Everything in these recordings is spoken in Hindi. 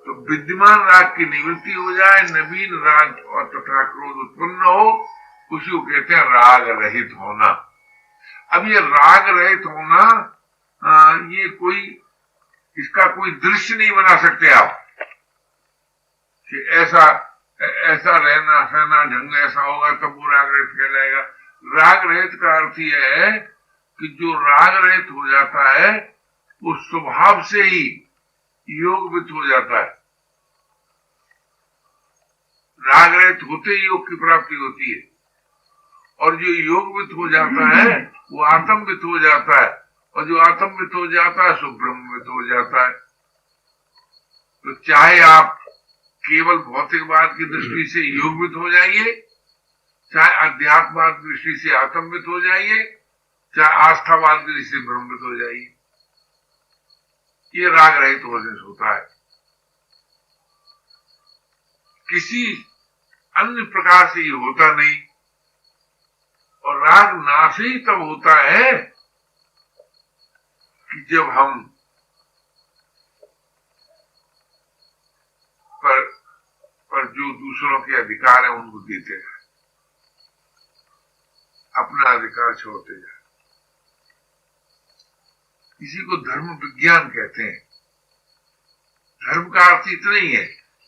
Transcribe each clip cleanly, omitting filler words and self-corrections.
तो विद्यमान राग की निवृत्ति हो जाए, नवीन राग और तथा क्रोध उत्पन्न हो, उसी को कहते हैं राग रहित होना। अब ये राग रहित होना, ये कोई, इसका कोई दृश्य नहीं बना सकते आप कि ऐसा रहना सहना ढंग ऐसा होगा तब वो राग रहित कहलाएगा। राग रहित का अर्थ यह है कि जो राग रहित हो जाता है वो स्वभाव से ही योगवित हो जाता है। राग रहित होते ही योग की प्राप्ति होती है, और जो योगवित हो जाता है वो आत्मवित हो जाता है, और जो आत्मवित हो जाता है सो ब्रह्मवित हो जाता है। तो चाहे आप केवल भौतिकवाद की दृष्टि से योगवित हो जाइए, चाहे अध्यात्मवाद की दृष्टि से आत्मवित हो जाइए, चाहे आस्थावाद की दृष्टि से ब्रह्मवित हो जाइए, ये राग रहित होने से होता है। किसी अन्य प्रकार से ये होता नहीं। और राग नाश ही तब होता है कि जब हम पर जो दूसरों के अधिकार है उनको देते हैं, अपना अधिकार छोड़ते जाए। इसी को धर्म विज्ञान कहते हैं। धर्म का अर्थ इतना ही है,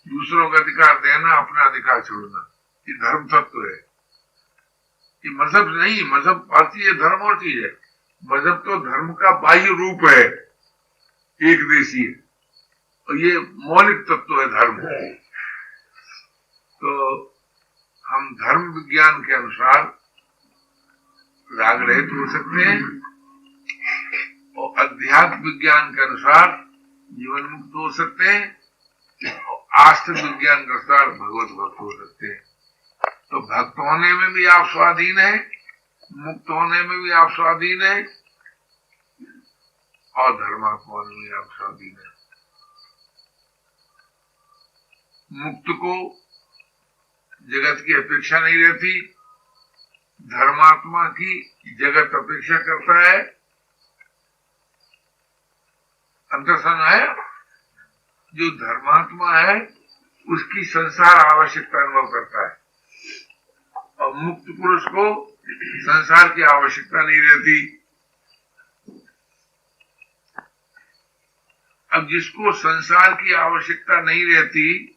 दूसरों का अधिकार देना, अपना अधिकार छोड़ना। ये धर्म तत्व है, ये मजहब नहीं। मजहब अर्थ ये धर्म और चीज है। मजहब तो धर्म का बाह्य रूप है, एक देशीय, और ये मौलिक तत्व है धर्म। तो हम धर्म विज्ञान के अनुसार राग रहित हो सकते हैं, और अध्यात्म विज्ञान के अनुसार जीवन मुक्त हो सकते हैं, और आस्तिक विज्ञान के अनुसार भगवत भक्त हो सकते हैं। तो भक्त होने में भी आप स्वाधीन है, मुक्त होने में भी आप स्वाधीन है, और धर्मात्मा होने में भी आप स्वाधीन है। मुक्त को जगत की अपेक्षा नहीं रहती, धर्मात्मा की जगत अपेक्षा करता है। अंतर समझ है? जो धर्मात्मा है उसकी संसार आवश्यकता अनुभव करता है, और मुक्त पुरुष को संसार की आवश्यकता नहीं रहती। अब जिसको संसार की आवश्यकता नहीं रहती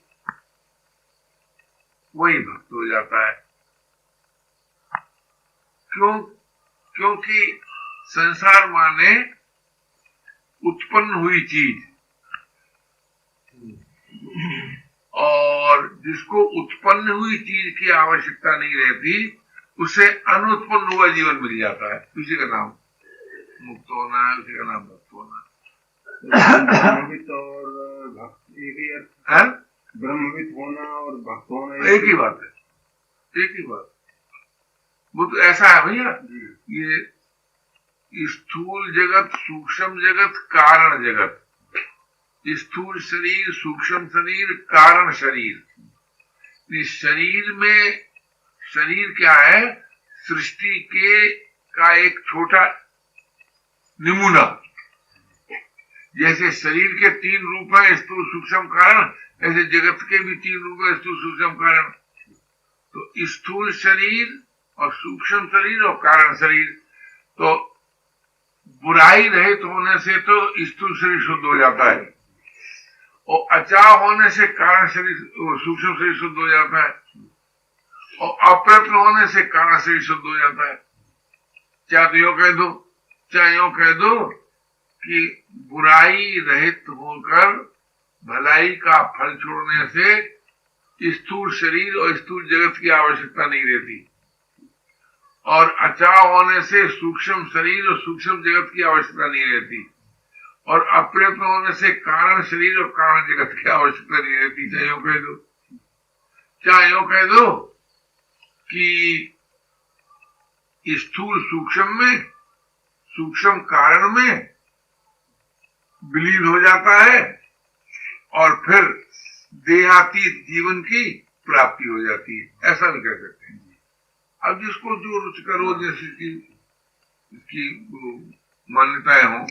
वही भक्त हो जाता है। क्योंकि संसार माने उत्पन्न हुई चीज, और जिसको उत्पन्न हुई चीज की आवश्यकता नहीं रहती उसे अनुत्पन्न हुआ जीवन मिल जाता है। उसी का नाम मुक्त होना है, उसी का नाम भक्त होना। ब्रह्मविद और भक्त एक ही अर्थ है। ब्रह्मविद होना और भक्त होना एक ही बात है, एक ही बात। वो तो ऐसा है भैया, ये स्थूल जगत, सूक्ष्म जगत, कारण जगत, स्थूल शरीर, सूक्ष्म शरीर, कारण शरीर। इस शरीर में, शरीर क्या है? सृष्टि के का एक छोटा नमूना। जैसे शरीर के 3 रूप है, स्थूल सूक्ष्म कारण, ऐसे जगत के भी 3 रूप है, स्थूल सूक्ष्म कारण। तो स्थूल शरीर और सूक्ष्म शरीर और कारण शरीर, तो बुराई रहित होने से तो स्थूल शरीर शुद्ध हो जाता है, और अचाव होने से कारण शरीर, सूक्ष्म शरीर शुद्ध हो जाता है, और अप्रयत्न होने से कारण शरीर शुद्ध हो जाता है। चाहे यो कह दो कि बुराई रहित होकर भलाई का फल छोड़ने से स्थूल शरीर और स्थूल जगत की आवश्यकता नहीं रहती, और अचाव होने से सूक्ष्म शरीर और सूक्ष्म जगत की आवश्यकता नहीं रहती, और अप्रयत्न होने से कारण शरीर और कारण जगत की आवश्यकता नहीं रहती। चाहे यूं कह दो कि स्थूल सूक्ष्म में, सूक्ष्म कारण में विलीन हो जाता है, और फिर देहातीत जीवन की प्राप्ति हो जाती है, ऐसा भी कह सकते हैं। अब जिसको जो रुचि करो, जैसे कि इसकी मान्यताएं हों,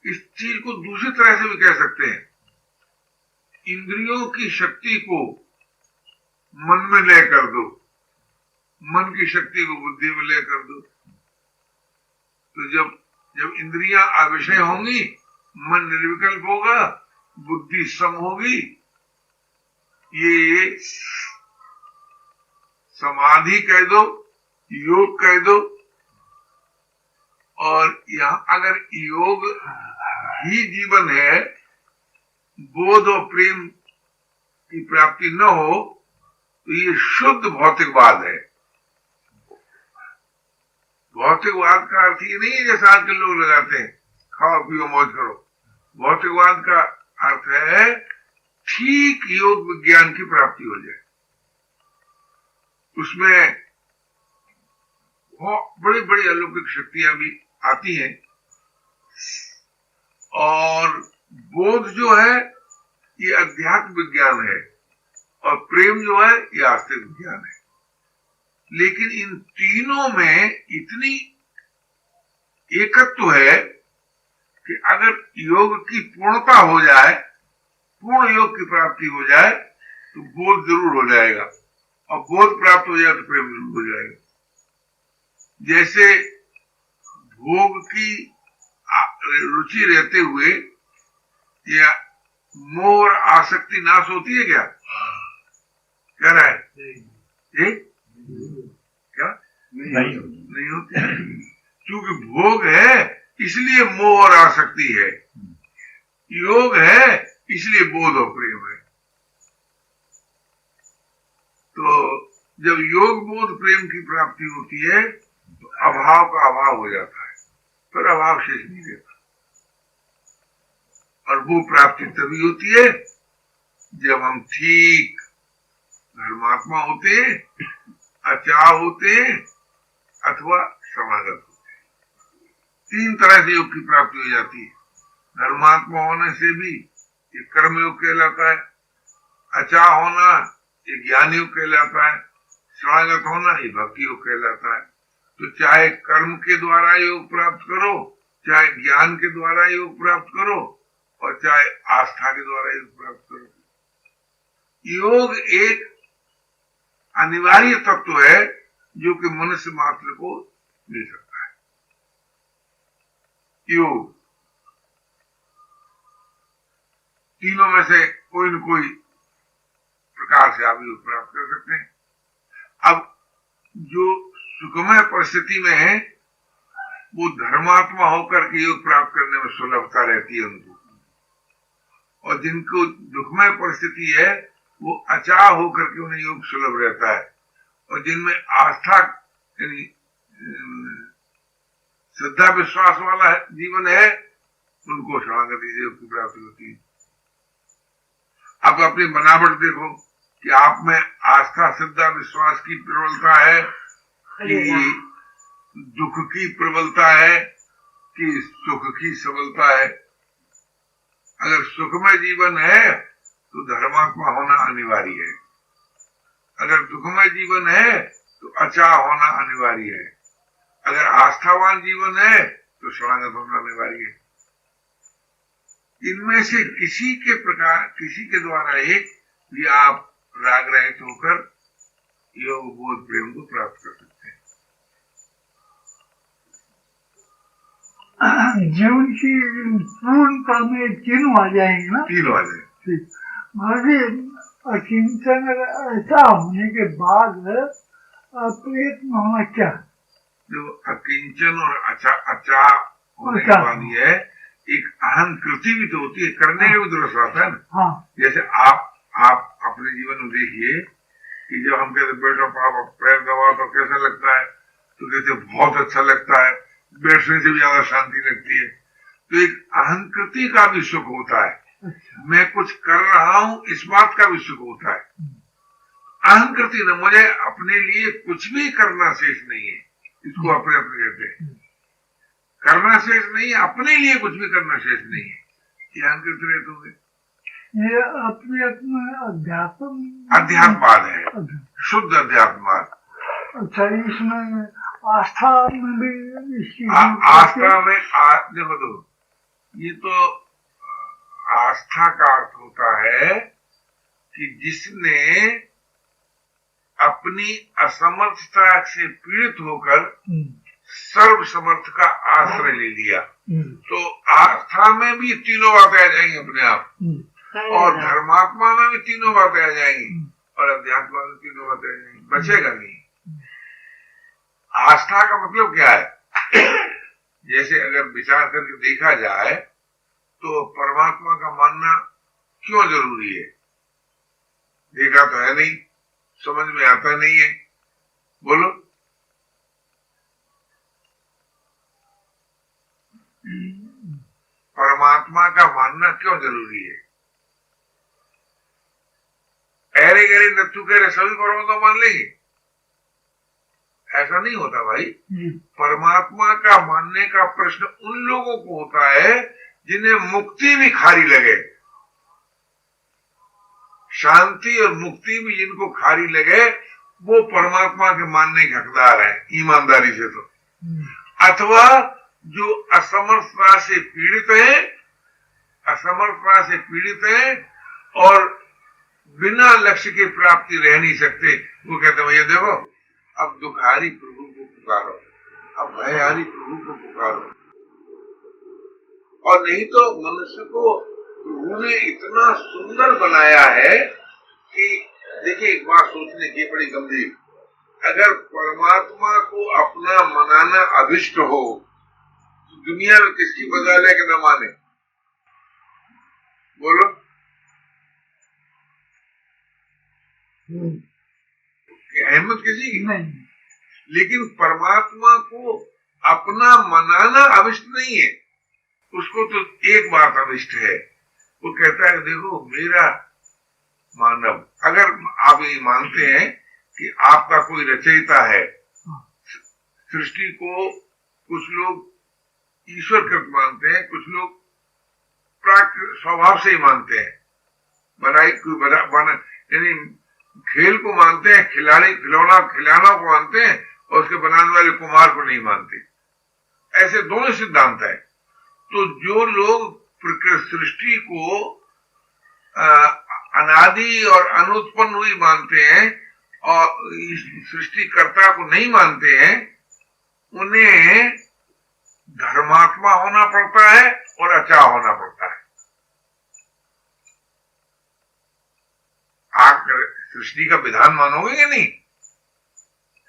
इस चीज को दूसरी तरह से भी कह सकते हैं इंद्रियों की शक्ति को मन में लय कर दो, मन की शक्ति को बुद्धि में लय कर दो, तो जब इंद्रियां अविषय होंगी, मन निर्विकल्प होगा, बुद्धि सम होगी, ये समाधि कह दो, योग कह दो। और यहां अगर योग ही जीवन है, बोध और प्रेम की प्राप्ति न हो, तो ये शुद्ध भौतिकवाद है। भौतिकवाद का अर्थ ये नहीं है जैसा आज के लोग लगाते हैं, खाओ पियो मौज करो। भौतिकवाद का अर्थ है ठीक योग विज्ञान की प्राप्ति हो जाए, उसमें बहुत बड़ी बड़ी अलौकिक शक्तियां भी आती हैं, और बोध जो है ये अध्यात्म विज्ञान है, और प्रेम जो है ये आस्तिक विज्ञान है। लेकिन इन तीनों में इतनी एकत्व है कि अगर योग की पूर्णता हो जाए, पूर्ण योग की प्राप्ति हो जाए, तो बोध जरूर हो जाएगा, और बोध प्राप्त हो जाए तो प्रेम जरूर हो जाएगा। जैसे भोग की रुचि रहते हुए या मोह और आसक्ति नाश होती है क्या? कह रहा है क्या? नहीं होती। क्योंकि भोग है इसलिए मोह और आसक्ति है, योग है इसलिए बोध और प्रेम है। तो जब योग बोध प्रेम की प्राप्ति होती है तो अभाव का अभाव हो जाता है, फिर अभाव शेष नहीं रहता। और वो प्राप्ति तभी होती है जब हम ठीक धर्मात्मा होते हैं, अचाह होते हैं, अथवा समागत होते हैं। तीन तरह से योग की प्राप्ति हो जाती है। धर्मात्मा होने से भी ये कर्म योग कहलाता है, अचाह होना ये ज्ञान योग कहलाता है, समागत होना ये भक्ति योग कहलाता है। तो चाहे कर्म के द्वारा योग प्राप्त करो, चाहे ज्ञान के द्वारा योग प्राप्त करो, और चाहे आस्था के द्वारा योग प्राप्त करो, योग एक अनिवार्य तत्व है जो कि मनुष्य मात्र को मिल सकता है। योग तीनों में से कोई न कोई प्रकार से आप योग प्राप्त कर सकते हैं। अब जो सुखमय परिस्थिति में है वो धर्मात्मा होकर के योग प्राप्त करने में सुलभता रहती है उनको, और जिनको दुखमय परिस्थिति है वो अचाह होकर के उन्हें योग सुलभ रहता है, और जिनमें आस्था यानी श्रद्धा विश्वास वाला जीवन है उनको शरणागति योग की प्राप्ति होती है। अब अपनी बनावट देखो कि आप में आस्था श्रद्धा विश्वास की प्रबलता है कि दुख की प्रबलता है कि सुख की सबलता है। अगर सुखमय जीवन है तो धर्मात्मा होना अनिवार्य है, अगर दुखमय जीवन है तो अचाह होना अनिवार्य है, अगर आस्थावान जीवन है तो शरणागत होना अनिवार्य है। इनमें से किसी के द्वारा एक भी आप राग रहित होकर योग बोध प्रेम को प्राप्त कर सकते हैं। जीवन की पूर्णता में तीनों आ जाएंगे ना? तीनों आ जाएंगे। अकिंचन ऐसा होने के बाद प्रयत्न होना क्या? जो अकिंचन और अचा होने के बाद ये एक अहम कृति भी तो होती है, करने का भी दुरुस्त आता है ना। हाँ। जैसे आप अपने जीवन में देखिए कि जब हम कहते बैठो पापा पैर दबाओ तो कैसा लगता है, तो कहते बहुत अच्छा लगता है, बैठने से भी ज्यादा शांति लगती है। तो एक अहंकृति का भी सुख होता है। अच्छा। मैं कुछ कर रहा हूं इस बात का भी सुख होता है। अहंकृति न, मुझे अपने लिए कुछ भी करना शेष नहीं है, इसको अपने अपने कहते हैं। करना शेष नहीं है, अपने लिए कुछ भी करना शेष नहीं है, ये अहंकृति रहते होंगे। ये अपने अध्यात्मवाद है, शुद्ध अध्यात्मवाद। अच्छा, इसमें आस्था में भी आस्था में देखो तो ये तो आस्था का अर्थ होता है कि जिसने अपनी असमर्थता से पीड़ित होकर सर्व समर्थ का आश्रय ले लिया, तो आस्था में भी तीनों बातें आ जाएंगी अपने आप, और धर्मात्मा में भी तीनों बातें आ जाएंगी, और अध्यात्म में तीनों बातें आ जाएंगी, बचेगा नहीं। आस्था का मतलब क्या है? जैसे अगर विचार करके देखा जाए तो परमात्मा का मानना क्यों जरूरी है? देखा तो है नहीं, समझ में आता नहीं है, बोलो। परमात्मा का मानना क्यों जरूरी है? अरे गहरे नत्थु कह रहे सभी परमात्मा मान लेंगे, ऐसा नहीं होता भाई। परमात्मा का मानने का प्रश्न उन लोगों को होता है जिन्हें मुक्ति भी खारी लगे, शांति और मुक्ति भी जिनको खारी लगे, वो परमात्मा के मानने के हकदार हैं ईमानदारी से। तो अथवा जो असमर्थता से पीड़ित है और बिना लक्ष्य के प्राप्ति रह नहीं सकते, वो कहते हैं भैया देखो, अब दुखारी प्रभु को पुकारो, अब भयहारी प्रभु को पुकारो। और नहीं तो मनुष्य को प्रभु ने इतना सुंदर बनाया है कि देखिए, एक बात सोचने की बड़ी गंभीर, अगर परमात्मा को अपना मनाना अभिष्ट हो तो दुनिया में किसकी बदल है कि न माने? बोलो। अहमद किसी की नहीं, लेकिन परमात्मा को अपना मनाना अभिष्ट नहीं है। उसको तो एक बात अभिष्ट है, वो कहता है देखो मेरा मानव, अगर आप ये मानते हैं कि आपका कोई रचयिता है, सृष्टि को कुछ लोग ईश्वर कृत मानते हैं, कुछ लोग स्वभाव से ही मानते हैं, बनाई कोई यानी खेल को मानते हैं, खिलौना को मानते हैं, और उसके बनाने वाले कुमार को नहीं मानते। ऐसे दोनों सिद्धांत है। तो जो लोग सृष्टि को अनादि और अनुत्पन्न हुई मानते हैं और सृष्टिकर्ता को नहीं मानते हैं, उन्हें धर्मात्मा होना पड़ता है और अचा होना पड़ता है। आप सृष्टि का विधान मानोगे कि नहीं?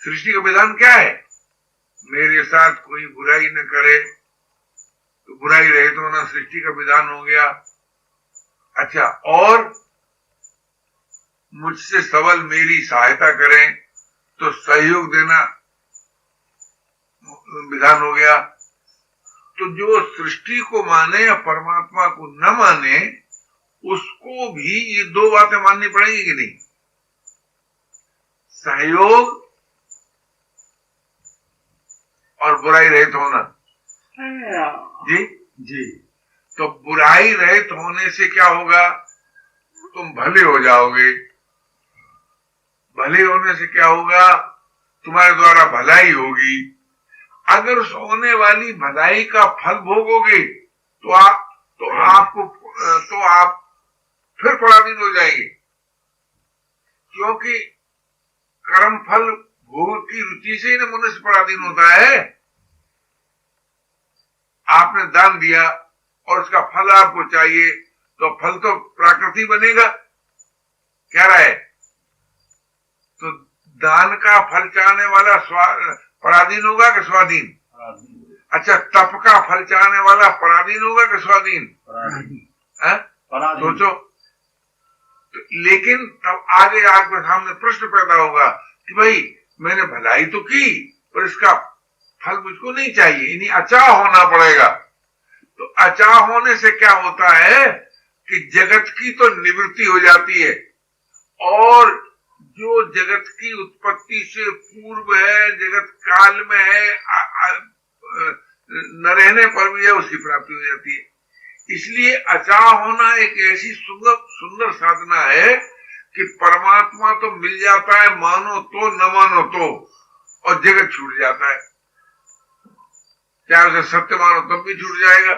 सृष्टि का विधान क्या है? मेरे साथ कोई बुराई न करे, तो बुराई रहे तो ना, सृष्टि का विधान हो गया। अच्छा, और मुझसे सबल मेरी सहायता करें तो सहयोग देना विधान हो गया। तो जो सृष्टि को माने या परमात्मा को न माने, उसको भी ये दो बातें माननी पड़ेगी कि नहीं? सहयोग और बुराई रहित होना। जी जी। तो बुराई रहित होने से क्या होगा? तुम भले हो जाओगे। भले होने से क्या होगा? तुम्हारे द्वारा भलाई होगी। अगर उस होने वाली भलाई का फल भोगोगे तो आप फिर पराधीन हो जाएंगे, क्योंकि कर्म फल भोग की रुचि से ही ना मनुष्य पराधीन होता है। आपने दान दिया और उसका फल आपको चाहिए, तो फल तो प्राकृतिक बनेगा, क्या रहा है? तो दान का फल चाहने वाला पराधीन होगा कि स्वाधीन? अच्छा, तप का फल चाहने वाला पराधीन होगा कि स्वाधीन? सोचो। तो लेकिन तब आगे आपके सामने प्रश्न पैदा होगा कि भाई मैंने भलाई तो की, पर इसका फल मुझको नहीं चाहिए, इन्हीं अचा होना पड़ेगा। तो अचा होने से क्या होता है कि जगत की तो निवृत्ति हो जाती है, और जो जगत की उत्पत्ति से पूर्व है, जगत काल में है, न रहने पर भी है, उसकी प्राप्ति हो जाती है। इसलिए अचा होना एक ऐसी सुंदर साधना है कि परमात्मा तो मिल जाता है, मानो तो न मानो तो, और जगत छूट जाता है। चाहे उसे सत्य मानो तब भी छूट जाएगा,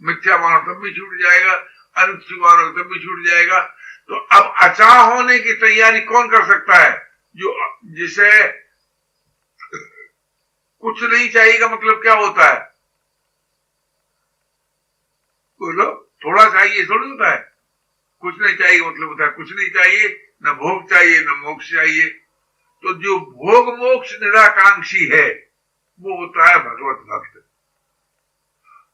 मिथ्या मानो तब भी छूट जाएगा, अनित्य मानो तब भी छूट जाएगा। तो अब अचाह होने की तैयारी कौन कर सकता है? जिसे कुछ नहीं चाहिए का मतलब क्या होता है? बोलो, थोड़ा चाहिए थोड़ी होता है। कुछ नहीं चाहिए मतलब होता है कुछ नहीं चाहिए, न भोग चाहिए न मोक्ष चाहिए। तो जो भोग मोक्ष निराकांक्षी है वो होता है भगवत भक्त,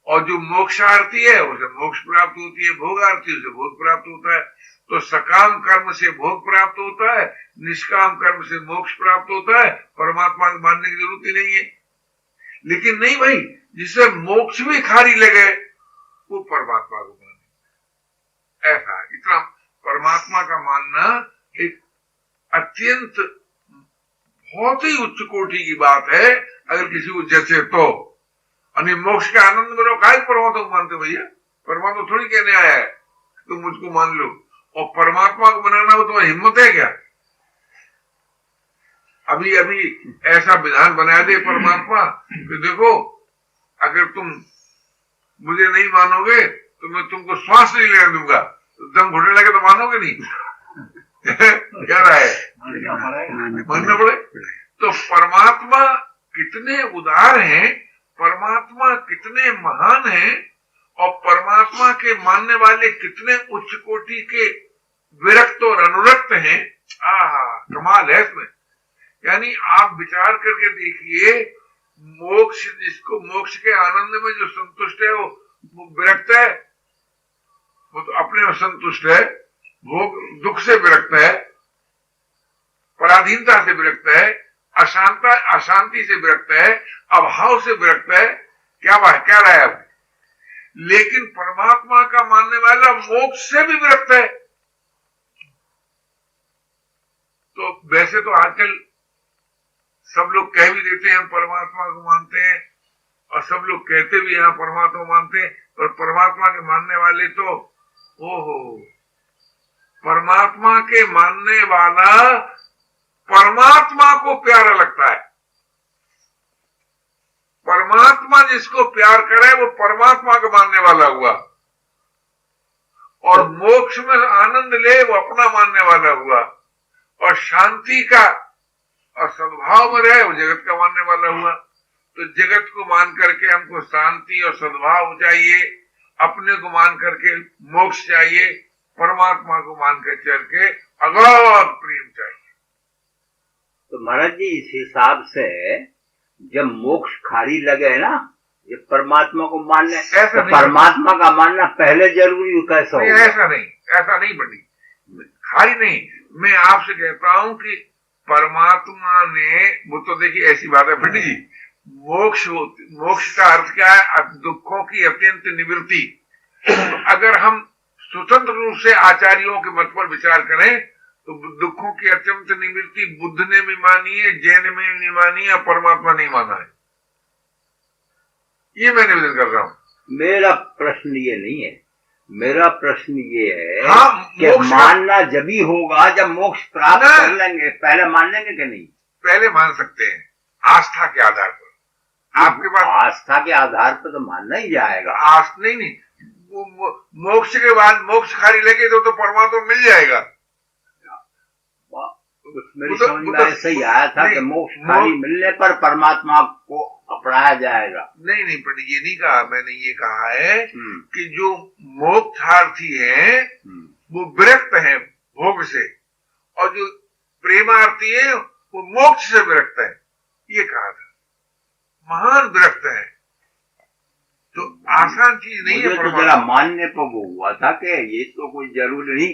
और जो मोक्षार्थी है उसे मोक्ष प्राप्त होती है, भोगार्थी उसे भोग प्राप्त होता है। तो सकाम कर्म से भोग प्राप्त होता है, निष्काम कर्म से मोक्ष प्राप्त होता है। परमात्मा को मानने की जरूरत ही नहीं है। लेकिन नहीं भाई, जिसे मोक्ष भी खारी लगे वो परमात्मा को माने, ऐसा है। इतना परमात्मा का मानना एक अत्यंत बहुत ही उच्च कोटि की बात है, अगर किसी को जैसे तो। अनि मोक्ष के आनंद में लोग परमात्मा को मानते भैया? परमात्मा थोड़ी कहने आया है तुम मुझको मान लो, और परमात्मा को बनाना हो तुम्हारी हिम्मत है क्या? अभी अभी ऐसा विधान बना दे परमात्मा कि देखो, अगर तुम मुझे नहीं मानोगे तो मैं तुमको श्वास नहीं लेने दूंगा, तो दम घुटने लगे तो मानोगे नहीं? क्या रहा है? मानना पड़े। तो परमात्मा कितने उदार हैं, परमात्मा कितने महान हैं, और परमात्मा के मानने वाले कितने उच्च कोटि के विरक्त और अनुरक्त हैं। कमाल है इसमें। यानी आप विचार करके देखिए, मोक्ष, जिसको मोक्ष के आनंद में जो संतुष्ट है वो विरक्त है, वो तो अपने में संतुष्ट है, भोग दुख से विरक्त है, पराधीनता से विरक्त है, अशांति से विरक्त है, अभाव से विरक्त है। क्या रहा है अब? लेकिन परमात्मा का मानने वाला मोक्ष से भी विरक्त है। तो वैसे तो आजकल सब लोग कह भी देते हैं हम परमात्मा को मानते हैं, और सब लोग कहते भी हैं परमात्मा मानते हैं, पर परमात्मा के मानने वाले तो परमात्मा के मानने वाला परमात्मा को प्यारा लगता है। परमात्मा जिसको प्यार करे वो परमात्मा का मानने वाला हुआ, और मोक्ष में आनंद ले वो अपना मानने वाला हुआ, और शांति का और सद्भाव में रहे वो जगत का मानने वाला हुआ। तो जगत को मान करके हमको शांति और सद्भाव चाहिए, अपने को मान करके मोक्ष चाहिए, परमात्मा को मान कर चल के अगाध प्रेम चाहिए। तो महाराज जी, इस हिसाब से जब मोक्ष खाली लगे ना, ये परमात्मा को मानने, तो परमात्मा का मानना पहले जरूरी कैसा हो? ऐसा नहीं पंडित, खाली नहीं। मैं आपसे कहता हूं कि परमात्मा ने, वो तो देखिए ऐसी बात है पंडित जी, मोक्ष का अर्थ क्या है? दुखों की अत्यंत निवृत्ति। तो अगर हम स्वतंत्र रूप से आचार्यों के मत पर विचार करें तो दुखों की अत्यंत निवृत्ति बुद्ध ने भी मानी है, जैन में नहीं मानी है, परमात्मा नहीं माना है। ये मैं निवेदन कर रहा हूं। मेरा प्रश्न ये नहीं है, मेरा प्रश्न ये है कि मानना जब ही होगा जब मोक्ष प्राप्त कर लेंगे, पहले मान लेंगे कि नहीं? पहले मान सकते हैं, आस्था के आधार पर। आपके पास आस्था के आधार पर तो मानना ही जाएगा। आस्था नहीं, मोक्ष के बाद मोक्ष खाली लगे तो परमात्मा मिल जाएगा। मेरी समझ में ऐसा ही आया था कि मोक्ष खाली मिलने पर परमात्मा को अपनाया जाएगा। नहीं पंडित, ये नहीं कहा मैंने। ये कहा है कि जो मोक्षार्थी है वो विरक्त है भोग से, और जो प्रेमार्थी है वो मोक्ष से विरक्त है, ये कहा था। महान विरक्त है, तो आसान चीज नहीं है। तो जरा मानने पर वो हुआ था कि ये तो कोई जरूरी नहीं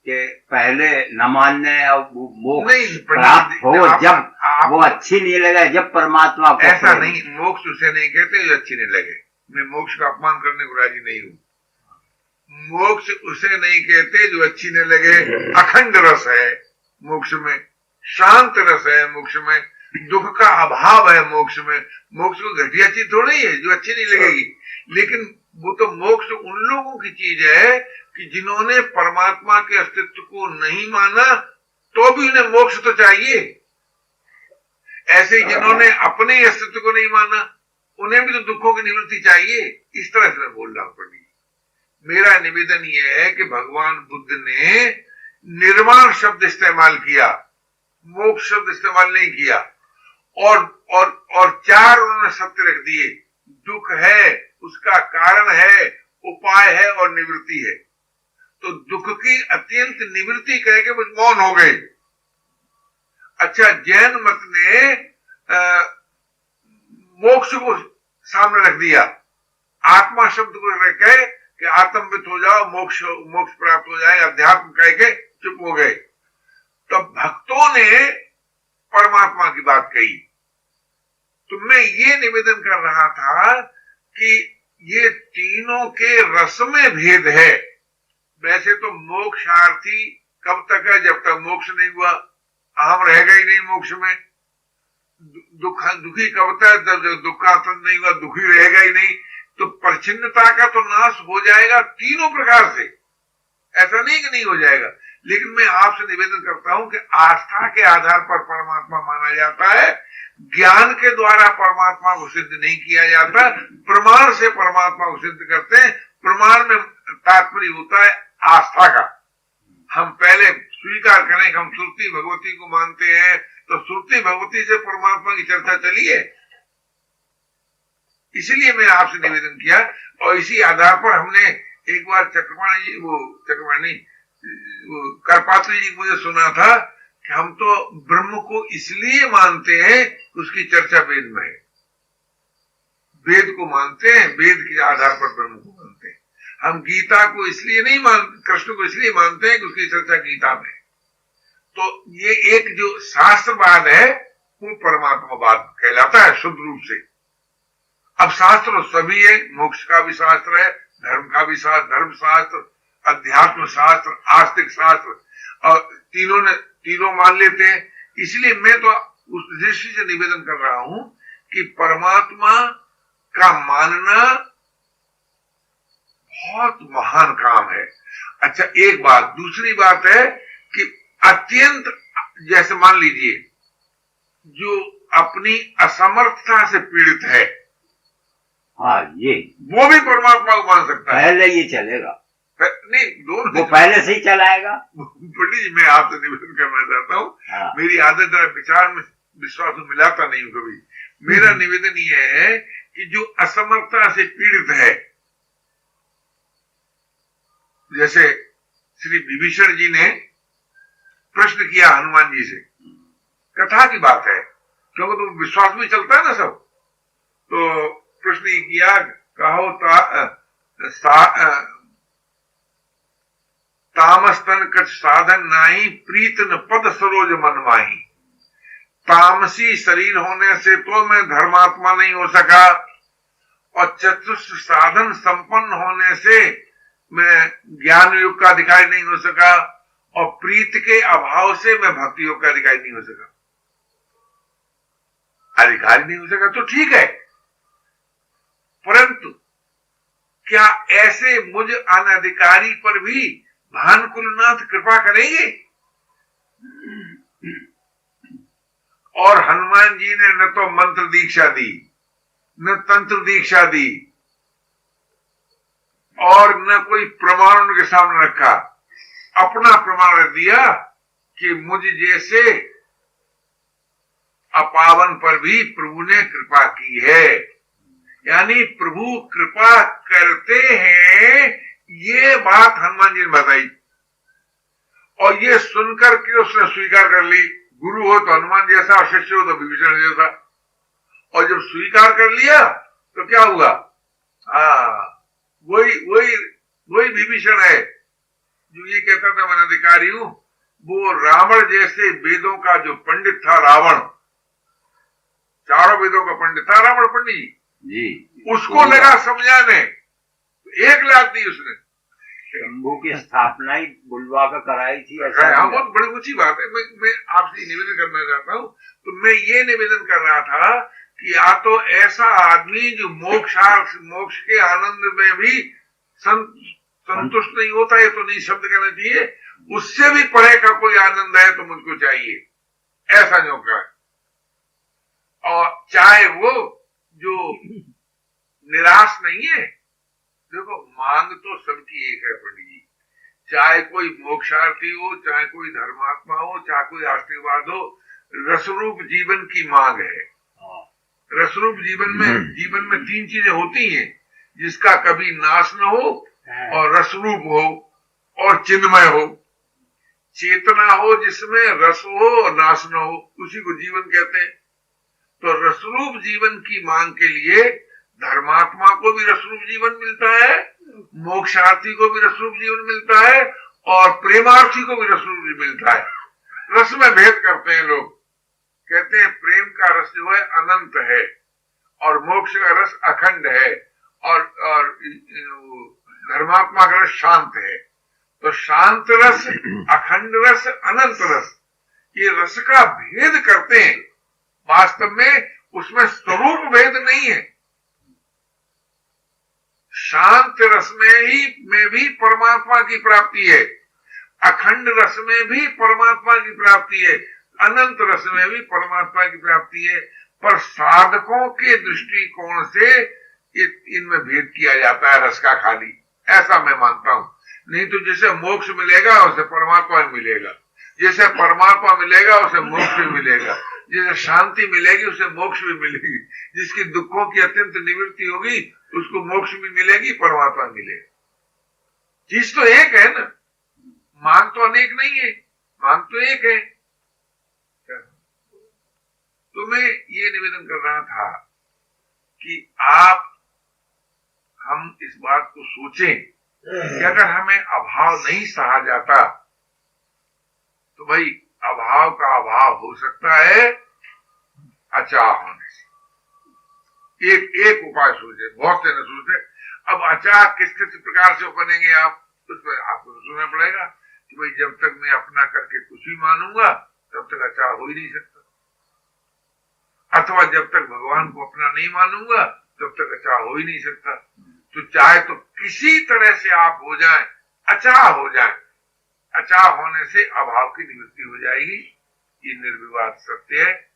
कि पहले न मानने और मोक्ष प्राप्त हो, जब वो अच्छी नहीं लगे, जब परमात्मा को। ऐसा नहीं, मोक्ष उसे नहीं कहते जो अच्छी नहीं लगे। मैं मोक्ष का अपमान करने को राजी नहीं हूं। मोक्ष उसे नहीं कहते जो अच्छी नहीं लगे। अखंड रस है मोक्ष में, शांत रस है मोक्ष में, दुख का अभाव है मोक्ष में। मोक्ष को घटिया चीज थोड़ी है जो अच्छी नहीं लगेगी, लेकिन वो तो मोक्ष उन लोगों की चीज है कि जिन्होंने परमात्मा के अस्तित्व को नहीं माना तो भी उन्हें मोक्ष तो चाहिए। ऐसे जिन्होंने अपने अस्तित्व को नहीं माना उन्हें भी तो दुखों की निवृत्ति चाहिए। इस तरह से मैं बोल रहा हूं पंडित। मेरा निवेदन यह है कि भगवान बुद्ध ने निर्वाण शब्द इस्तेमाल किया, मोक्ष शब्द इस्तेमाल नहीं किया। और और चार उन्होंने सत्य रख दिए, दुख है, उसका कारण है, उपाय है और निवृत्ति है। तो दुख की अत्यंत निवृत्ति कह के बस मौन हो गए। अच्छा, जैन मत ने मोक्ष को सामने रख दिया, आत्मा शब्द को रख के कि आत्मवित हो जाओ, मोक्ष मोक्ष प्राप्त हो जाए, अध्यात्म कह के चुप हो गए। तो भक्तों ने परमात्मा की बात कही। तो मैं ये निवेदन कर रहा था कि ये तीनों के रस में भेद है। वैसे तो मोक्षार्थी कब तक है? जब तक मोक्ष नहीं हुआ, अहम रहेगा ही नहीं मोक्ष में। दुखी कब तक? जब दुखांत नहीं हुआ, दुखी रहेगा ही नहीं। तो परिच्छिन्नता का तो नाश हो जाएगा तीनों प्रकार से, ऐसा नहीं कि नहीं हो जाएगा। लेकिन मैं आपसे निवेदन करता हूं कि आस्था के आधार पर परमात्मा माना जाता है, ज्ञान के द्वारा परमात्मा को सिद्ध नहीं किया जाता, प्रमाण से परमात्मा को सिद्ध करते हैं। प्रमाण में तात्पर्य होता है आस्था का। हम पहले स्वीकार करें कि हम श्रुति भगवती को मानते हैं, तो श्रुति भगवती से परमात्मा की चर्चा चली है। इसलिए मैं आपसे निवेदन किया, और इसी आधार पर हमने एक बार करपात्री जी मुझे सुना था कि हम तो ब्रह्म को इसलिए मानते हैं, उसकी चर्चा वेद में है। वेद को मानते हैं, वेद के आधार पर ब्रह्म को मानते हैं। हम गीता को इसलिए नहीं मानते, कृष्ण को इसलिए मानते हैं कि उसकी चर्चा गीता में। तो ये एक जो शास्त्रवाद है वो परमात्मावाद कहलाता है शुद्ध रूप से। अब शास्त्र सभी है, मोक्ष का भी शास्त्र है, धर्म का भी शास्त्र, धर्म शास्त्र, अध्यात्म शास्त्र, आस्तिक शास्त्र, और तीनों मान लेते हैं। इसलिए मैं तो उस दृष्टि से निवेदन कर रहा हूं कि परमात्मा का मानना बहुत महान काम है। अच्छा, एक बात। दूसरी बात है कि अत्यंत, जैसे मान लीजिए जो अपनी असमर्थता से पीड़ित है, हाँ, ये वो भी परमात्मा को मान सकता है। पहले ये चलेगा नहीं, दोनों वो पहले से ही चलाएगा। पंडित जी, मैं आपसे निवेदन करना चाहता हूँ। हाँ। मेरी आदत जरा विचार में विश्वास में मिलाता नहीं हूँ कभी। मेरा निवेदन ये है कि जो असमर्थता से पीड़ित है, जैसे श्री विभीषण जी ने प्रश्न किया हनुमान जी से, कथा की बात है, क्योंकि तो विश्वास में चलता है ना सब। तो प्रश्न ये किया, कहो तामस्तन कछ साधन नाही, प्रीत न पद सरोज मन माही। तामसी शरीर होने से तो मैं धर्मात्मा नहीं हो सका, और चतुष्ट साधन संपन्न होने से मैं ज्ञान योग का अधिकारी नहीं हो सका, और प्रीत के अभाव से मैं भक्ति योग का अधिकारी नहीं हो सका। अधिकारी नहीं हो सका तो ठीक है, परंतु क्या ऐसे मुझ अनधिकारी पर भी भानुकुलनाथ कृपा करेंगे? और हनुमान जी ने न तो मंत्र दीक्षा दी, न तंत्र दीक्षा दी, और न कोई प्रमाण उनके सामने रखा। अपना प्रमाण रख दिया कि मुझ जैसे अपावन पर भी प्रभु ने कृपा की है। यानी प्रभु कृपा करते हैं, ये बात हनुमान जी ने बताई, और ये सुनकर के उसने स्वीकार कर ली। गुरु हो तो हनुमान जैसा, और शिष्य हो तो विभीषण जैसा। और जब स्वीकार कर लिया तो क्या हुआ? वही विभीषण है जो ये कहता था मैं अधिकारी हूं। वो रावण जैसे वेदों का जो पंडित था, रावण, चारों वेदों का पंडित था रावण पंडित जी, उसको लगा समझाने, 1 लाख दी उसने। शंभू की स्थापना ही बुलवा कर कराई थी। बहुत बड़ी ऊंची बात है। मैं आपसे निवेदन करना चाहता हूं। तो मैं ये निवेदन कर रहा था कि या तो ऐसा आदमी जो मोक्ष के आनंद में भी संतुष्ट नहीं होता, ये तो नहीं शब्द कहना चाहिए, उससे भी परे का कोई आनंद है तो मुझको चाहिए, ऐसा जो का। और चाहे वो जो निराश नहीं है, देखो मांग तो सबकी एक है पंडित जी, चाहे कोई मोक्षार्थी हो, चाहे कोई धर्मात्मा हो, चाहे कोई आशीर्वाद हो, रसरूप जीवन की मांग है। रसरूप जीवन में तीन चीजें होती हैं, जिसका कभी नाश न हो और रसरूप हो और चिन्मय हो। चेतना हो जिसमें रस हो और नाश न हो, उसी को जीवन कहते हैं। तो रसरूप जीवन की मांग के लिए धर्मात्मा को भी रसरूप जीवन मिलता है, मोक्षार्थी को भी रसरूप जीवन मिलता है और प्रेमार्थी को भी रसरूप जीवन मिलता है। रस में भेद करते हैं लोग, कहते हैं प्रेम का रस जो है अनंत है और मोक्ष का रस अखंड है और धर्मात्मा का रस शांत है। तो शांत रस, अखंड रस, अनंत रस, ये रस का भेद करते हैं। वास्तव में उसमें स्वरूप भेद नहीं है। शांत रस में भी परमात्मा की प्राप्ति है, अखंड रस में भी परमात्मा की प्राप्ति है, अनंत रस में भी परमात्मा की प्राप्ति है। पर साधकों के दृष्टिकोण से इनमें भेद किया जाता है रस का खाली, ऐसा मैं मानता हूं। नहीं तो जैसे मोक्ष मिलेगा उसे परमात्मा मिलेगा, जैसे परमात्मा मिलेगा उसे मोक्ष भी मिलेगा, जैसे शांति मिलेगी उसे मोक्ष भी मिलेगी, जिसकी दुखों की अत्यंत निवृत्ति होगी उसको मोक्ष भी मिलेगी, परमात्मा मिलेगा। चीज तो एक है ना, मांग तो अनेक नहीं है, मांग तो एक है। तो मैं ये निवेदन कर रहा था कि हम इस बात को सोचें कि अगर हमें अभाव नहीं सहा जाता तो भाई अभाव का अभाव हो सकता है अचाह होने से। एक उपाय सोचे, बहुत से न सोचे। अब अचाह किस किस प्रकार से बनेंगे आप, उस पर आपको सोचना पड़ेगा कि भाई जब तक मैं अपना करके कुछ ही मानूंगा तब तक अचाह हो ही नहीं सकता, अथवा जब तक भगवान को अपना नहीं मानूंगा तब तक अचाह हो ही नहीं सकता। तो चाहे तो किसी तरह से आप हो जाए, अचाह हो जाए, अचाह होने से अभाव की निवृत्ति हो जाएगी। ये निर्विवाद सत्य है।